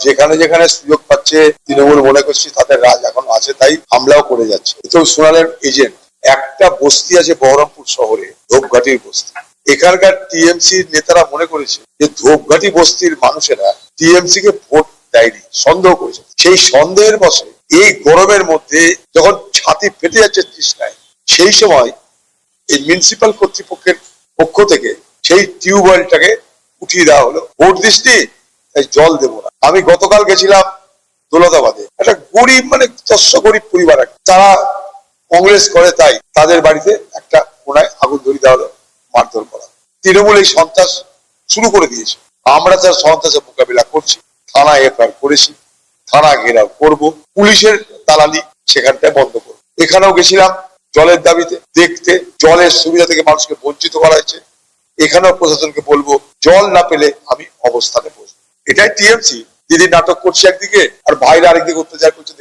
যেখানে যেখানে সুযোগ পাচ্ছে তৃণমূল মনে করছি তাদের রাজ এখন আছে, তাই হামলাও করে যাচ্ছে। তো শোনালেন এজেন্ট একটা বস্তি আছে বহরমপুর শহরে, ধূপঘাটির বস্তি। এখানকার টিএমসি নেতারা মনে করেছে যে ধূপঘাটি বস্তির মানুষেরা টিএমসি কে ভোট দেয়নি, সন্দেহ করেছে। সেই সন্দেহের বশে এই গরমের মধ্যে যখন ছাতি ফেটে যাচ্ছে তৃষ্ণায়, সেই সময় এই মিউনিসিপাল কর্তৃপক্ষের পক্ষ থেকে সেই টিউবওয়েলটাকে উঠিয়ে দেওয়া হলো। ভোট দৃষ্টি তাই জল দেবো না। আমি গতকাল গেছিলাম দৌলতাবাদে, একটা গরিব মানে তস্য গরিব পরিবার, তারা কংগ্রেস করে তাই তাদের বাড়িতে একটা কোনায় আগুন ধরিয়ে দেওয়া হলো, মারধর করা। তৃণমূল এই সন্ত্রাস শুরু করে দিয়েছে। আমরা তার সন্ত্রাসের মোকাবিলা করছি, থানায় এফআইআর করেছি, থানা ঘেরাও করব, পুলিশের দালালি সেখানটায় বন্ধ করবো। এখানেও গেছিলাম জলের দাবিতে, দেখতে জলের সুবিধা থেকে মানুষকে বঞ্চিত করা হয়েছে। এখানেও প্রশাসনকে বলবো জল না পেলে আমি অবস্থানে বসবো। এটাই টিএমসি। দিদি নাটক করছে একদিকে আর ভাইরা আরেকদিকে অত্যাচার করছে।